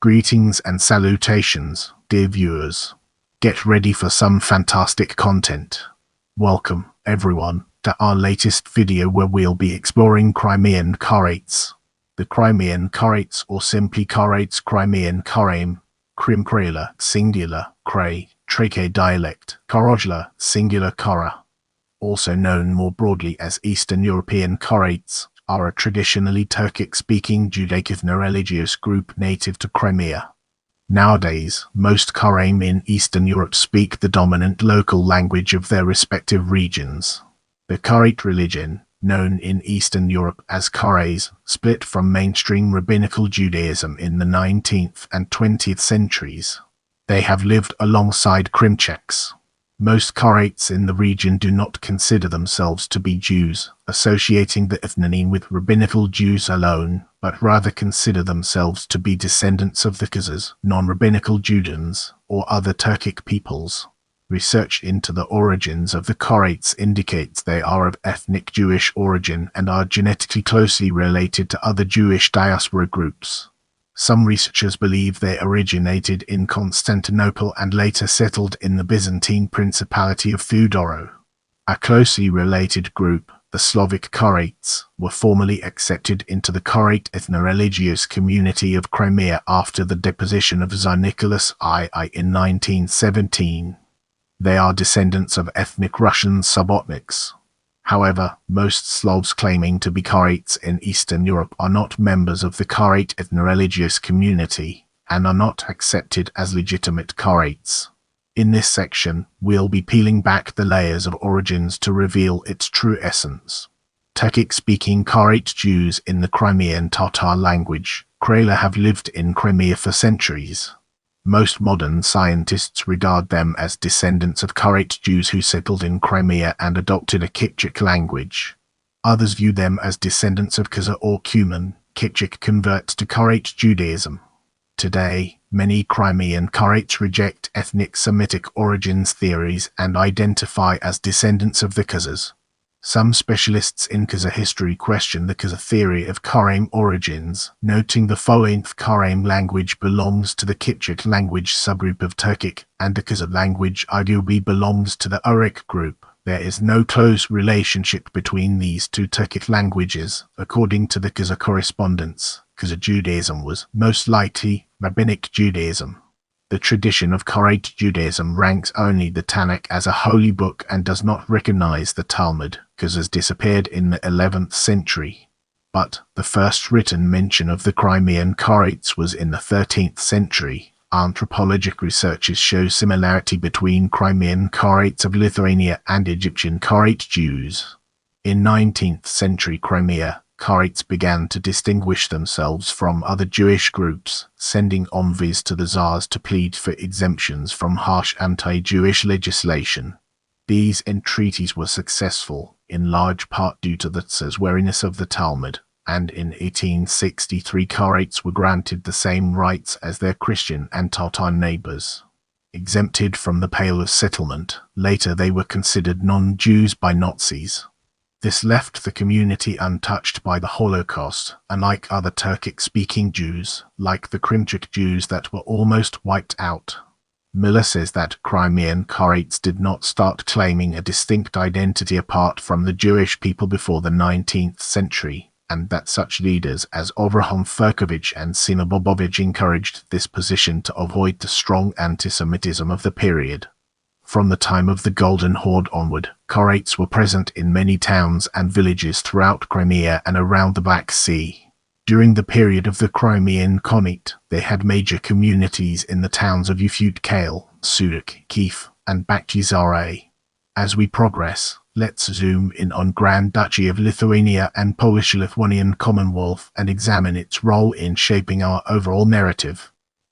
Greetings and salutations, dear viewers. Get ready for some fantastic content. Welcome, everyone, to our latest video where we'll be exploring Crimean Karaites. The Crimean Karaites, or simply Karaites, Crimean Karaim, Qrımqaraylar, singular, qaray, Trakai dialect, karajlar, singular, qaray, also known more broadly as Eastern European Karaites, are a traditionally Turkic-speaking Judaic ethnoreligious group native to Crimea. Nowadays, most Karaim in Eastern Europe speak the dominant local language of their respective regions. The Karaite religion, known in Eastern Europe as Karays, split from mainstream Rabbinical Judaism in the 19th and 20th centuries. They have lived alongside Krymchaks. Most Karaites in the region do not consider themselves to be Jews, associating the ethnonym with Rabbinical Jews alone, but rather consider themselves to be descendants of the Khazars, non-Rabbinical Judeans, or other Turkic peoples. Research into the origins of the Karaites indicates they are of ethnic Jewish origin and are genetically closely related to other Jewish diaspora groups. Some researchers believe they originated in Constantinople and later settled in the Byzantine Principality of Theodoro. A closely related group, the Slavic Karaites, were formally accepted into the Karaite ethnoreligious community of Crimea after the deposition of Tsar Nicholas II in 1917. They are descendants of ethnic Russian subotniks. However, most Slavs claiming to be Karaites in Eastern Europe are not members of the Karaite ethnoreligious community, and are not accepted as legitimate Karaites. In this section, we'll be peeling back the layers of origins to reveal its true essence. Turkic-speaking Karaite Jews in the Crimean Tatar language, Karajlar, have lived in Crimea for centuries. Most modern scientists regard them as descendants of Karaite Jews who settled in Crimea and adopted a Kipchak language. Others view them as descendants of Khazar or Cuman, Kipchak converts to Karaite Judaism. Today, many Crimean Karaites reject ethnic Semitic origins theories and identify as descendants of the Khazars. Some specialists in Khazar history question the Khazar theory of Karaim origins, noting the following: Karaim language belongs to the Kipchak language subgroup of Turkic, and the Khazar language arguably belongs to the Uric group. There is no close relationship between these two Turkic languages. According to the Khazar correspondence, Khazar Judaism was most likely Rabbinic Judaism. The tradition of Karaite Judaism ranks only the Tanakh as a holy book and does not recognize the Talmud, Khazars disappeared in the 11th century. But the first written mention of the Crimean Karaites was in the 13th century. Anthropologic researches show similarity between Crimean Karaites of Lithuania and Egyptian Karaite Jews. In 19th century Crimea, Karaites began to distinguish themselves from other Jewish groups, sending envoys to the Tsars to plead for exemptions from harsh anti-Jewish legislation. These entreaties were successful, in large part due to the Tsar's wariness of the Talmud, and in 1863 Karaites were granted the same rights as their Christian and Tatar neighbors. Exempted from the Pale of Settlement, later they were considered non-Jews by Nazis. This left the community untouched by the Holocaust, unlike other Turkic-speaking Jews, like the Krymchak Jews that were almost wiped out. Miller says that Crimean Karaites did not start claiming a distinct identity apart from the Jewish people before the 19th century, and that such leaders as Avraham Furkovich and Sina Bobovich encouraged this position to avoid the strong anti-Semitism of the period. From the time of the Golden Horde onward, Karaites were present in many towns and villages throughout Crimea and around the Black Sea. During the period of the Crimean Khanate, they had major communities in the towns of Ufute-Kale, Sudak, Kiev, and Bakhchisaray. As we progress, let's zoom in on Grand Duchy of Lithuania and Polish-Lithuanian Commonwealth and examine its role in shaping our overall narrative.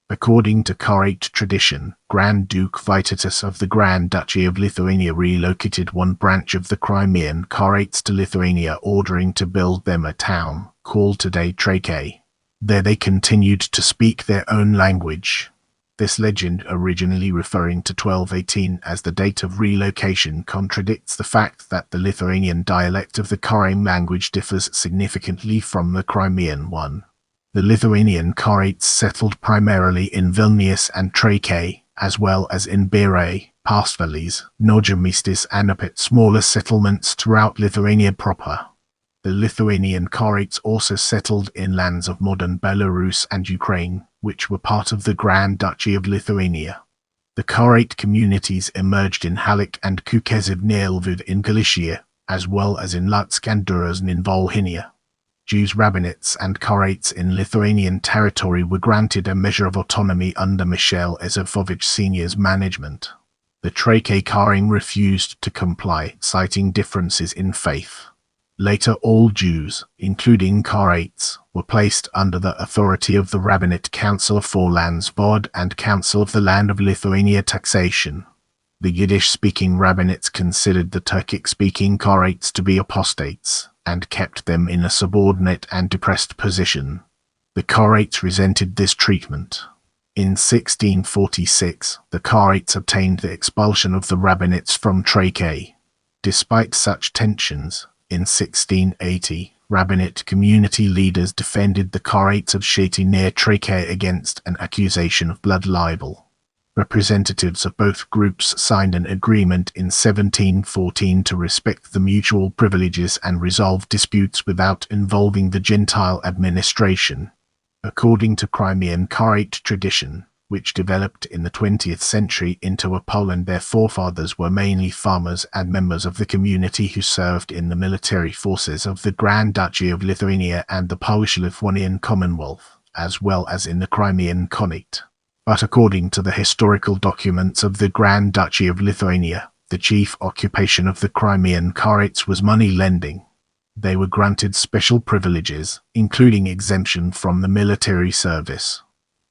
According to Karaite tradition, Grand Duke Vytautas of the Grand Duchy of Lithuania relocated one branch of the Crimean Karaites to Lithuania, ordering to build them a town, called today Trakai. There they continued to speak their own language. This legend, originally referring to 1218 as the date of relocation, contradicts the fact that the Lithuanian dialect of the Karaim language differs significantly from the Crimean one. The Lithuanian Karaites settled primarily in Vilnius and Trakai, as well as in Birai, Pasvalys, Naujamistis and a bit smaller settlements throughout Lithuania proper. The Lithuanian Karaites also settled in lands of modern Belarus and Ukraine, which were part of the Grand Duchy of Lithuania. The Karaite communities emerged in Halych and Kukezib near Lviv in Galicia, as well as in Lutsk and Durazn in Volhynia. Jews, rabbinates and Karaites in Lithuanian territory were granted a measure of autonomy under Michel Ezefovich Sr.'s management. The Trakai Karaim refused to comply, citing differences in faith. Later all Jews, including Karaites, were placed under the authority of the Rabbinate Council of Four Lands Vod and Council of the Land of Lithuania Taxation. The Yiddish-speaking rabbinates considered the Turkic-speaking Karaites to be apostates, and kept them in a subordinate and depressed position. The Karaites resented this treatment. In 1646, the Karaites obtained the expulsion of the rabbinates from Trakai. Despite such tensions, in 1680, rabbinate community leaders defended the Karaites of Sheti near Trakai against an accusation of blood libel. Representatives of both groups signed an agreement in 1714 to respect the mutual privileges and resolve disputes without involving the Gentile administration. According to Crimean Karaite tradition, which developed in the 20th century into a Poland, their forefathers were mainly farmers and members of the community who served in the military forces of the Grand Duchy of Lithuania and the Polish-Lithuanian Commonwealth, as well as in the Crimean Karaite. But according to the historical documents of the Grand Duchy of Lithuania, the chief occupation of the Crimean Karaites was money lending. They were granted special privileges, including exemption from the military service.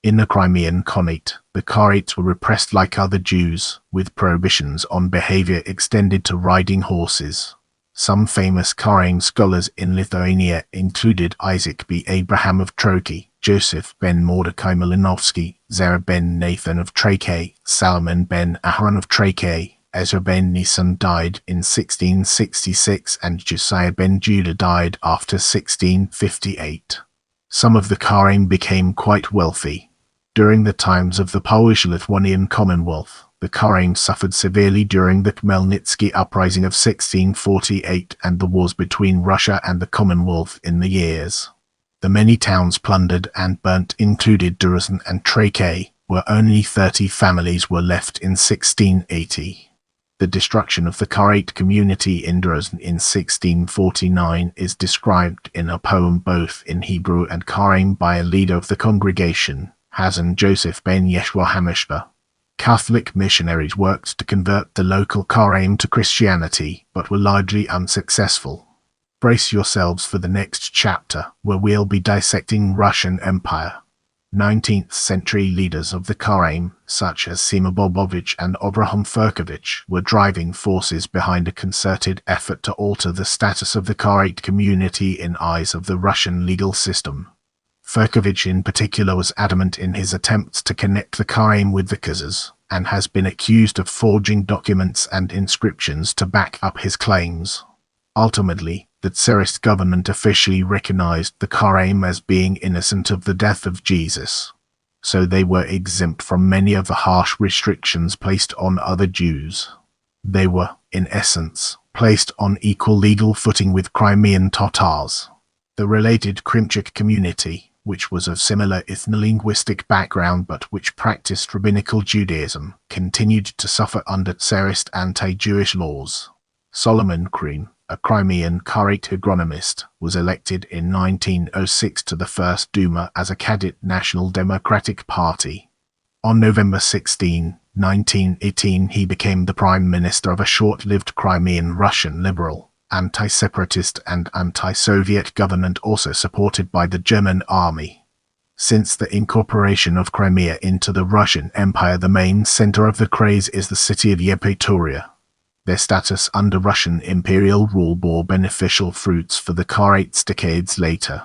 In the Crimean Karaite, the Karaites were repressed like other Jews, with prohibitions on behavior extended to riding horses. Some famous Karaim scholars in Lithuania included Isaac B. Abraham of Troki, Joseph ben Mordecai Malinowski, Zerah ben Nathan of Trakai, Salomon ben Aharon of Trakai, Ezra ben Nisan died in 1666 and Josiah ben Judah died after 1658. Some of the Karaim became quite wealthy. During the times of the Polish-Lithuanian Commonwealth, the Karaim suffered severely during the Khmelnytsky uprising of 1648 and the wars between Russia and the Commonwealth in the years. The many towns plundered and burnt included Durazn and Trakai, where only 30 families were left in 1680. The destruction of the Karaite community in Durazn in 1649 is described in a poem both in Hebrew and Karaim by a leader of the congregation, Hazan Joseph ben Yeshua Hamishba. Catholic missionaries worked to convert the local Karaim to Christianity, but were largely unsuccessful. Brace yourselves for the next chapter, where we'll be dissecting Russian Empire. 19th century leaders of the Karaim, such as Sima Bobovich and Abraham Furkovich, were driving forces behind a concerted effort to alter the status of the Karaite community in eyes of the Russian legal system. Furkovich in particular was adamant in his attempts to connect the Karaim with the Khazars, and has been accused of forging documents and inscriptions to back up his claims. Ultimately, the Tsarist government officially recognized the Karaim as being innocent of the death of Jesus, so they were exempt from many of the harsh restrictions placed on other Jews. They were, in essence, placed on equal legal footing with Crimean Tatars. The related Krymchak community, which was of similar ethno-linguistic background but which practiced Rabbinical Judaism, continued to suffer under Tsarist anti-Jewish laws. Solomon Krim, a Crimean Karaite agronomist, was elected in 1906 to the First Duma as a cadet National Democratic Party. On November 16, 1918, he became the prime minister of a short-lived Crimean Russian liberal, anti-separatist and anti-Soviet government also supported by the German army. Since the incorporation of Crimea into the Russian Empire, the main center of the Karaites is the city of Yevpatoria. Their status under Russian imperial rule bore beneficial fruits for the Karaites decades later.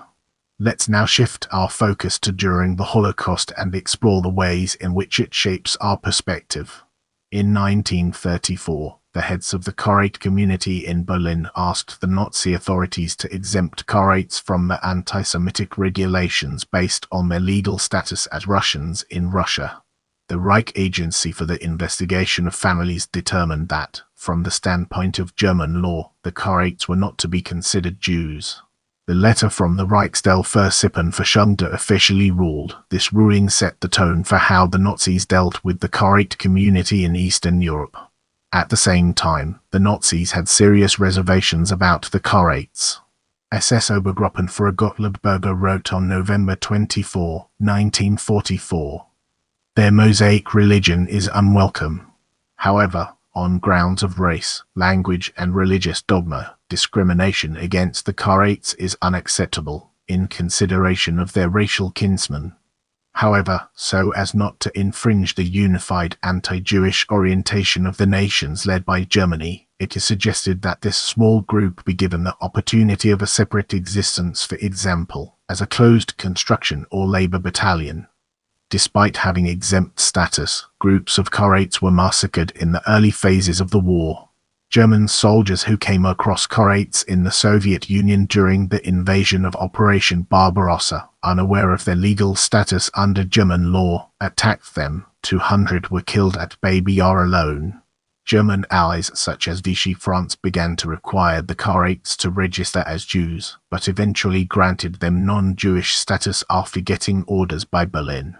Let's now shift our focus to during the Holocaust and explore the ways in which it shapes our perspective. In 1934, the heads of the Karaite community in Berlin asked the Nazi authorities to exempt Karaites from the anti-Semitic regulations based on their legal status as Russians in Russia. The Reich Agency for the Investigation of Families determined that, from the standpoint of German law, the Karaites were not to be considered Jews. The letter from the Reichsstellvertretung officially ruled. This ruling set the tone for how the Nazis dealt with the Karaite community in Eastern Europe. At the same time, the Nazis had serious reservations about the Karaites. SS Obergruppenführer Gottlieb Berger wrote on November 24, 1944, "Their Mosaic religion is unwelcome. However, on grounds of race, language, and religious dogma, discrimination against the Karaites is unacceptable, in consideration of their racial kinsmen. However, so as not to infringe the unified anti-Jewish orientation of the nations led by Germany, it is suggested that this small group be given the opportunity of a separate existence, for example, as a closed construction or labor battalion." Despite having exempt status, groups of Karaites were massacred in the early phases of the war. German soldiers who came across Karaites in the Soviet Union during the invasion of Operation Barbarossa, unaware of their legal status under German law, attacked them. 200 were killed at Baby Yar alone. German allies such as Vichy France began to require the Karaites to register as Jews, but eventually granted them non-Jewish status after getting orders by Berlin.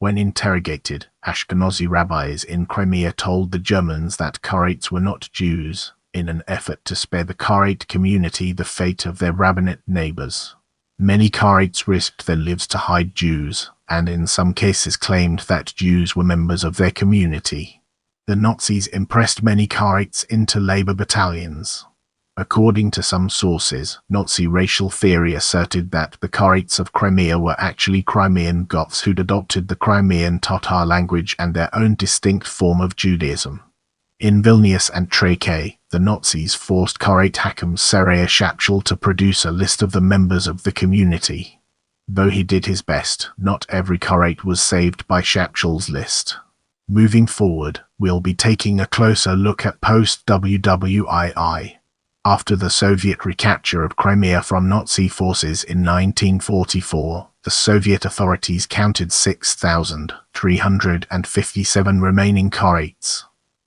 When interrogated, Ashkenazi rabbis in Crimea told the Germans that Karaites were not Jews, in an effort to spare the Karaite community the fate of their rabbinate neighbors. Many Karaites risked their lives to hide Jews, and in some cases claimed that Jews were members of their community. The Nazis impressed many Karaites into labor battalions. According to some sources, Nazi racial theory asserted that the Karaites of Crimea were actually Crimean Goths who'd adopted the Crimean Tatar language and their own distinct form of Judaism. In Vilnius and Trakai, the Nazis forced Karaite Hakim Seraya Shapshal to produce a list of the members of the community. Though he did his best, not every Karaite was saved by Shapshal's list. Moving forward, we'll be taking a closer look at post-WWII. After the Soviet recapture of Crimea from Nazi forces in 1944, the Soviet authorities counted 6,357 remaining Karaites.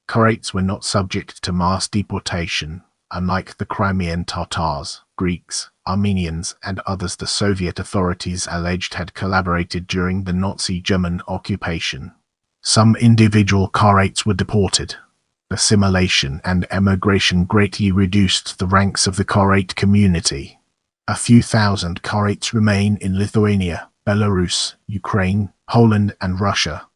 Karaites were not subject to mass deportation. Unlike the Crimean Tatars, Greeks, Armenians, and others the Soviet authorities alleged had collaborated during the Nazi-German occupation. Some individual Karaites were deported. Assimilation and emigration greatly reduced the ranks of the Karaite community. A few thousand Karaites remain in Lithuania, Belarus, Ukraine, Poland, and Russia.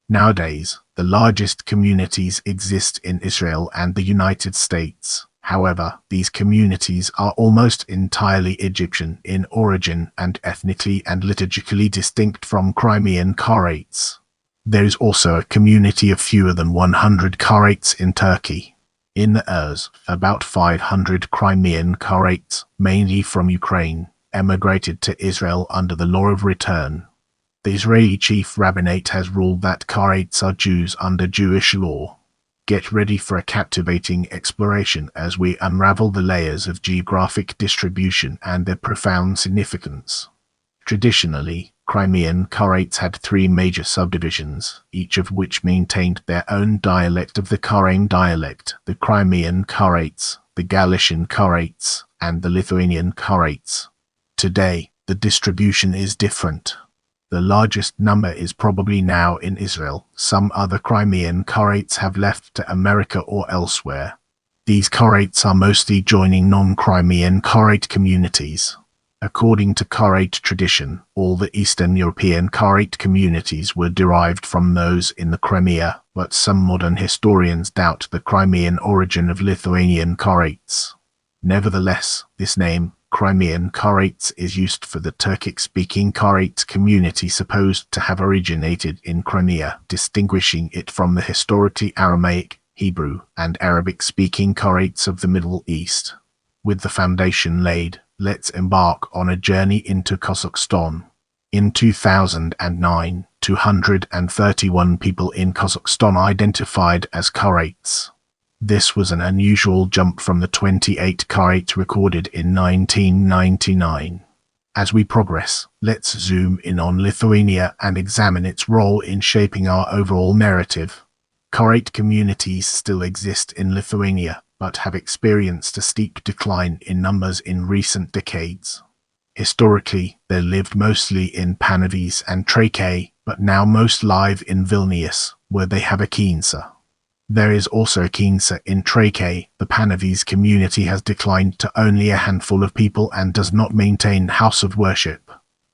Nowadays, the largest communities exist in Israel and the United States. However, these communities are almost entirely Egyptian in origin and ethnically and liturgically distinct from Crimean Karaites. There is also a community of fewer than 100 Karaites in Turkey. In the Urs, about 500 Crimean Karaites, mainly from Ukraine, emigrated to Israel under the law of return. The Israeli chief rabbinate has ruled that Karaites are Jews under Jewish law. Get ready for a captivating exploration as we unravel the layers of geographic distribution and their profound significance. Traditionally, Crimean Karaites had three major subdivisions, each of which maintained their own dialect of the Karaim dialect: the Crimean Karaites, the Galician Karaites, and the Lithuanian Karaites. Today, the distribution is different. The largest number is probably now in Israel. Some other Crimean Karaites have left to America or elsewhere. These Karaites are mostly joining non-Crimean Karaite communities. According to Karaite tradition, all the Eastern European Karaite communities were derived from those in the Crimea, but some modern historians doubt the Crimean origin of Lithuanian Karaites. Nevertheless, this name, Crimean Karaites, is used for the Turkic-speaking Karaite community supposed to have originated in Crimea, distinguishing it from the historically Aramaic, Hebrew, and Arabic-speaking Karaites of the Middle East. With the foundation laid, let's embark on a journey into Kazakhstan. In 2009, 231 people in Kazakhstan identified as Karaites. This was an unusual jump from the 28 Karaite recorded in 1999. As we progress, let's zoom in on Lithuania and examine its role in shaping our overall narrative. Karaite communities still exist in Lithuania, but have experienced a steep decline in numbers in recent decades. Historically, they lived mostly in Panavis and Trakai, but now most live in Vilnius, where they have a Kynsa. There is also a Kynsa in Trakai. The Panavis community has declined to only a handful of people and does not maintain house of worship.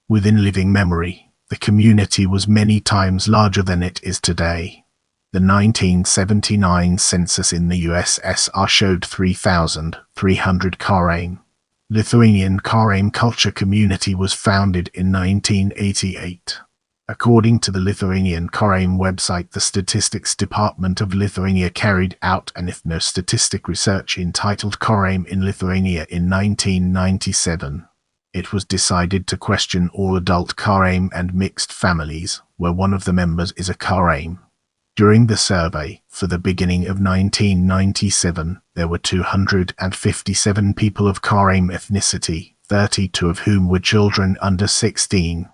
Within living memory, the community was many times larger than it is today. The 1979 census in the USSR showed 3,300 Karaim. Lithuanian Karaim culture community was founded in 1988. According to the Lithuanian Karaim website, the Statistics Department of Lithuania carried out an ethnostatistic research entitled Karaim in Lithuania in 1997. It was decided to question all adult Karaim and mixed families, where one of the members is a Karaim. During the survey, for the beginning of 1997, there were 257 people of Karaim ethnicity, 32 of whom were children under 16.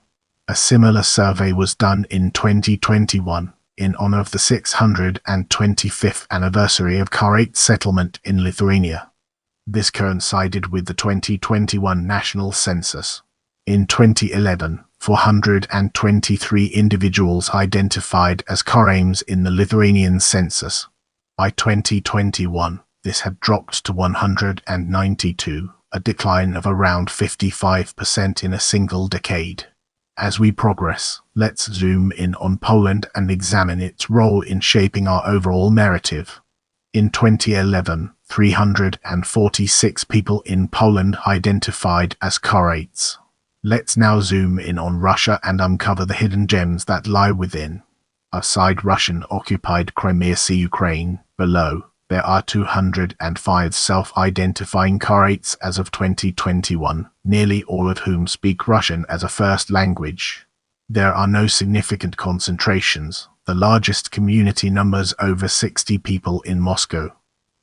A similar survey was done in 2021, in honor of the 625th anniversary of Karaite settlement in Lithuania. This coincided with the 2021 national census. In 2011, 423 individuals identified as Karaims in the Lithuanian census. By 2021, this had dropped to 192, a decline of around 55% in a single decade. As we progress, let's zoom in on Poland and examine its role in shaping our overall narrative. In 2011, 346 people in Poland identified as Karaites. Let's now zoom in on Russia and uncover the hidden gems that lie within. Aside Russian-occupied Crimea, see Ukraine below. There are 205 self-identifying Karaites as of 2021, nearly all of whom speak Russian as a first language. There are no significant concentrations. The largest community numbers over 60 people in Moscow.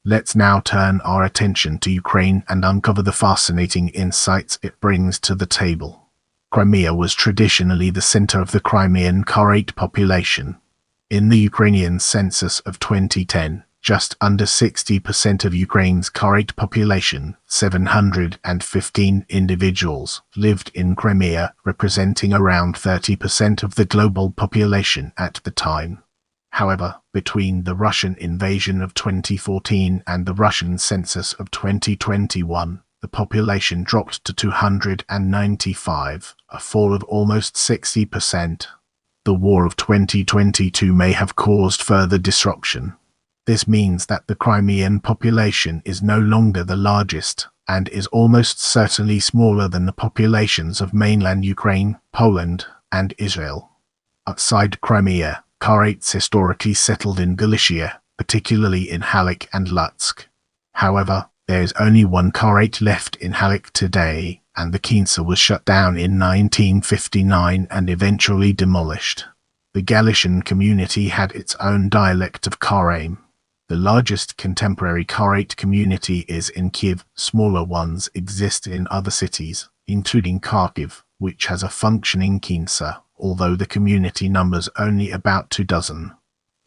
Let's now turn our attention to Ukraine and uncover the fascinating insights it brings to the table. Crimea was traditionally the center of the Crimean Karaite population. In the Ukrainian census of 2010, just under 60% of Ukraine's Karaite population, 715 individuals, lived in Crimea, representing around 30% of the global population at the time. However, between the Russian invasion of 2014 and the Russian census of 2021, the population dropped to 295, a fall of almost 60%. The war of 2022 may have caused further disruption. This means that the Crimean population is no longer the largest, and is almost certainly smaller than the populations of mainland Ukraine, Poland, and Israel. Outside Crimea, Karaites historically settled in Galicia, particularly in Halych and Lutsk. However, there is only one Karaite left in Halych today, and the Kynsa was shut down in 1959 and eventually demolished. The Galician community had its own dialect of Karaim. The largest contemporary Karaite community is in Kyiv. Smaller ones exist in other cities, including Kharkiv, which has a functioning Kynsa, although the community numbers only about 24.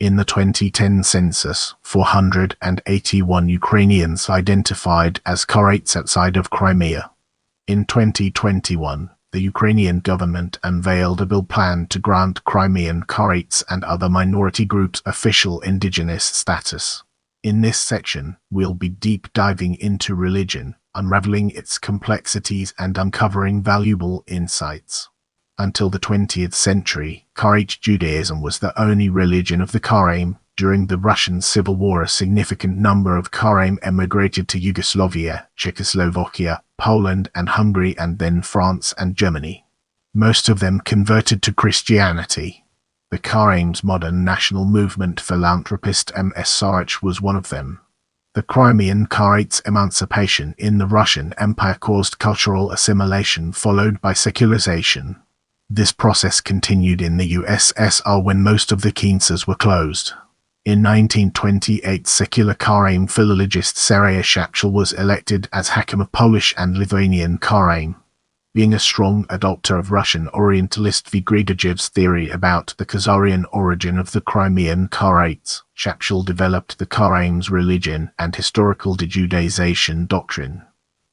In the 2010 census, 481 Ukrainians identified as Karaites outside of Crimea. In 2021, the Ukrainian government unveiled a bill plan to grant Crimean Karaites and other minority groups official indigenous status. In this section, we'll be deep diving into religion, unraveling its complexities and uncovering valuable insights. Until the 20th century, Karaite Judaism was the only religion of the Karaim. During the Russian Civil War, a significant number of Karaim emigrated to Yugoslavia, Czechoslovakia, Poland and Hungary, and then France and Germany. Most of them converted to Christianity. The Karaim's modern national movement philanthropist M.S. Sarich was one of them. The Crimean Karaites' emancipation in the Russian Empire caused cultural assimilation followed by secularization. This process continued in the USSR when most of the Kynsas were closed. In 1928, secular Karaim philologist Serhiy Shapshal was elected as Hakam of Polish and Lithuanian Karaim. Being a strong adopter of Russian Orientalist V. Grigorjev's theory about the Khazarian origin of the Crimean Karaites, Shapshal developed the Karaim's religion and historical dejudaization doctrine.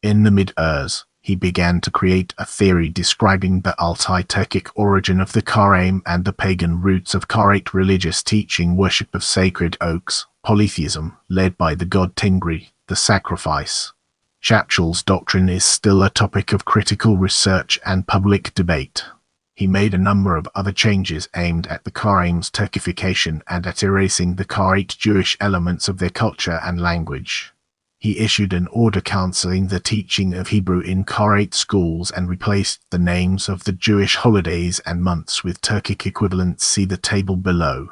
In the mid-Urs, he began to create a theory describing the Altai-Turkic origin of the Karaim and the pagan roots of Karaite religious teaching, worship of sacred oaks, polytheism, led by the god Tengri, the sacrifice. Shapshal's doctrine is still a topic of critical research and public debate. He made a number of other changes aimed at the Karaim's Turkification and at erasing the Karaite Jewish elements of their culture and language. He issued an order cancelling the teaching of Hebrew in Karaite schools and replaced the names of the Jewish holidays and months with Turkic equivalents. See the table below.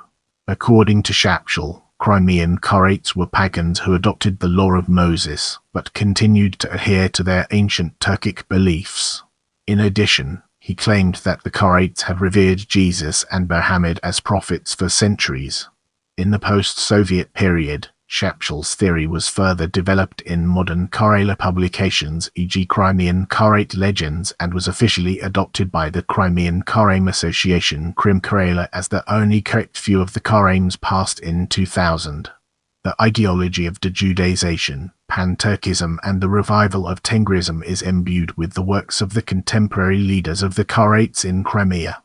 According to Shapshal, Crimean Karaites were pagans who adopted the law of Moses, but continued to adhere to their ancient Turkic beliefs. In addition, he claimed that the Karaites had revered Jesus and Muhammad as prophets for centuries. In the post-Soviet period, Shapshal's theory was further developed in modern Karailar publications, e.g. Crimean Karaite legends, and was officially adopted by the Crimean Karaim Association Qrımqaraylar as the only correct view of the Karaims past in 2000. The ideology of dejudaization, pan-Turkism and the revival of Tengrism is imbued with the works of the contemporary leaders of the Karaites in Crimea.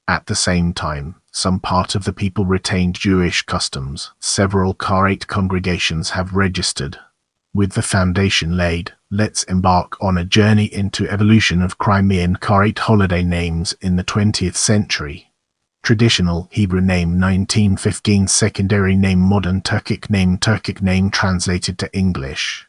At the same time, some part of the people retained Jewish customs. Several Karaite congregations have registered. With the foundation laid, let's embark on a journey into evolution of Crimean Karaite holiday names in the 20th century. Traditional Hebrew name 1915, secondary name modern Turkic name translated to English.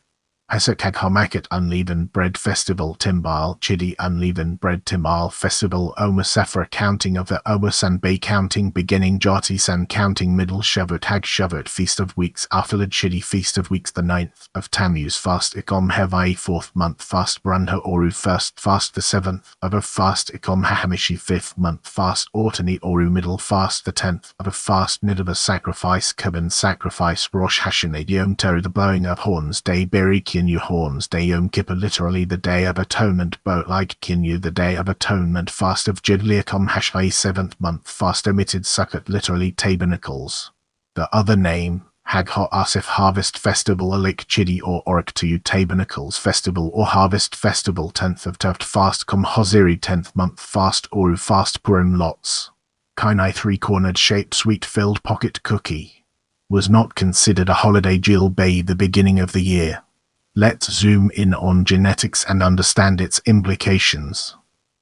Hasakag Hamakat Unleavened Bread Festival Timbal Chidi Unleavened Bread Timbal Festival Omer Safra Counting of the Omer Sanbay Counting Beginning Jati San Counting Middle Shavuot Hag Shavuot Feast of Weeks Afterlid Chidi Feast of Weeks the 9th of Tammuz Fast Ikom Hevai 4th month Fast Brunho Oru 1st Fast the 7th of Fast Ikom Hahamishi 5th month Fast Ortani Oru Middle Fast the 10th of Fast Nineveh Sacrifice Kaban Sacrifice Rosh Hashanah Yom Teru the Blowing of Horns Day Beri Kinyu Horns Day Yom Kippur literally the Day of Atonement Boat like Kinyu the Day of Atonement Fast of Jidliakom Hashai 7th month Fast Omitted Sukkot literally Tabernacles. The other name, Hag Ha-Asif Harvest Festival Alik Chidi or Oriktu Tabernacles Festival or Harvest Festival 10th of Tuft Fast Kom Hoziri 10th month Fast Oru Fast Purim Lots. Kainai 3-cornered shaped sweet-filled pocket cookie. Was not considered a holiday Jil Bay the beginning of the year. Let's zoom in on genetics and understand its implications.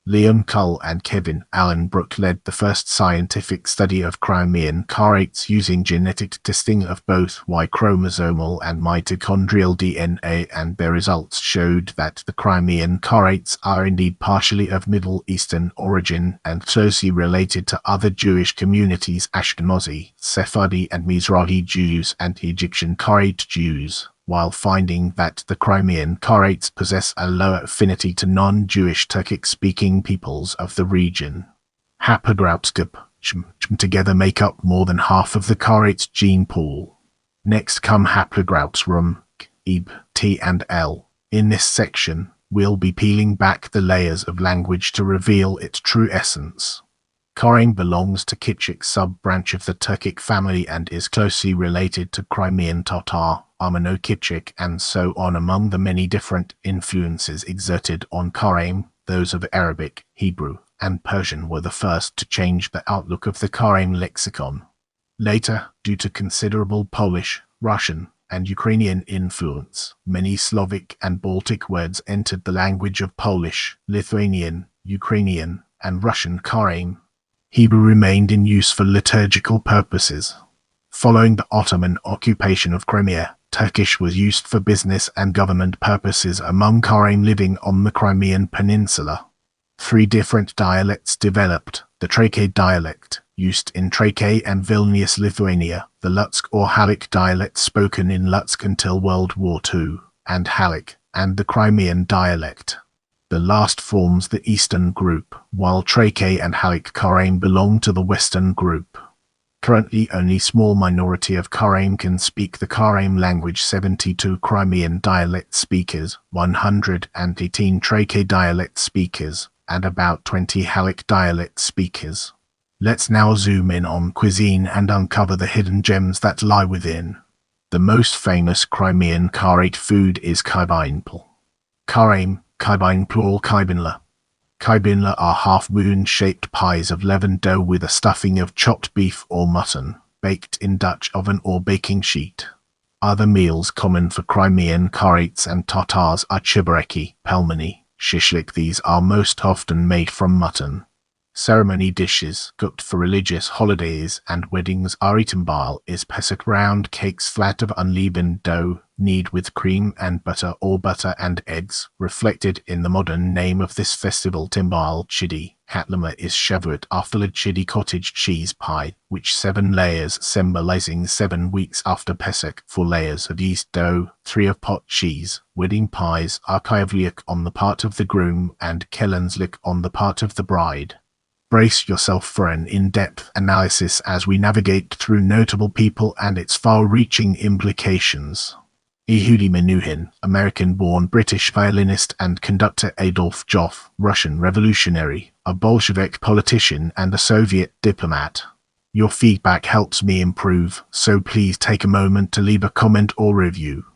Leon Cull and Kevin Allen Brooke led the first scientific study of Crimean Karaites using genetic testing of both Y chromosomal and mitochondrial DNA, and their results showed that the Crimean Karaites are indeed partially of Middle Eastern origin and closely related to other Jewish communities, Ashkenazi, Sephardi and Mizrahi Jews and Egyptian Karaite Jews, while finding that the Crimean Karaites possess a lower affinity to non-Jewish Turkic-speaking peoples of the region. Hapagraupskip together make up more than half of the Karaites gene pool. Next come haplogroups Rum, Ib, T and L. In this section, we'll be peeling back the layers of language to reveal its true essence. Karaim belongs to Kipchak sub-branch of the Turkic family and is closely related to Crimean Tatar, Armeno-Kipchak and so on. Among the many different influences exerted on Karaim, those of Arabic, Hebrew, and Persian were the first to change the outlook of the Karaim lexicon. Later, due to considerable Polish, Russian, and Ukrainian influence, many Slavic and Baltic words entered the language of Polish, Lithuanian, Ukrainian, and Russian Karaim. Hebrew remained in use for liturgical purposes. Following the Ottoman occupation of Crimea, Turkish was used for business and government purposes among Karaim living on the Crimean Peninsula. 3 different dialects developed: the Trakai dialect, used in Trakai and Vilnius, Lithuania, the Lutsk or Halik dialect spoken in Lutsk until World War II, and Halik, and the Crimean dialect. The last forms the Eastern group, while Trakai and Halik Karaim belong to the Western group. Currently only small minority of Karaim can speak the Karaim language, 72 Crimean dialect speakers, 118 Trakai dialect speakers, and about 20 Halak dialect speakers. Let's now zoom in on cuisine and uncover the hidden gems that lie within. The most famous Crimean Karaite food is Kırıмкaraylar. Karaim, Kırıмкaraylar plural Kırıмкaraylar. Kırıмкaraylar are half-moon-shaped pies of leavened dough with a stuffing of chopped beef or mutton, baked in Dutch oven or baking sheet. Other meals common for Crimean Karaites and Tatars are chibareki, pelmeni, shishlik. These are most often made from mutton. Ceremony dishes cooked for religious holidays and weddings are eaten. Bal is pesach, round cakes flat of unleavened dough, knead with cream and butter or butter and eggs, reflected in the modern name of this festival Timbal Chidi. Hatlama is Shavuot after Chidi cottage cheese pie, which 7 layers symbolizing 7 weeks after Pesach, 4 layers of yeast dough, 3 of pot cheese. Wedding pies are kayavliak on the part of the groom and kelenslik on the part of the bride. Brace yourself for an in-depth analysis as we navigate through notable people and its far-reaching implications. Yehudi Menuhin, American-born British violinist and conductor. Adolf Joff, Russian revolutionary, a Bolshevik politician and a Soviet diplomat. Your feedback helps me improve, so please take a moment to leave a comment or review.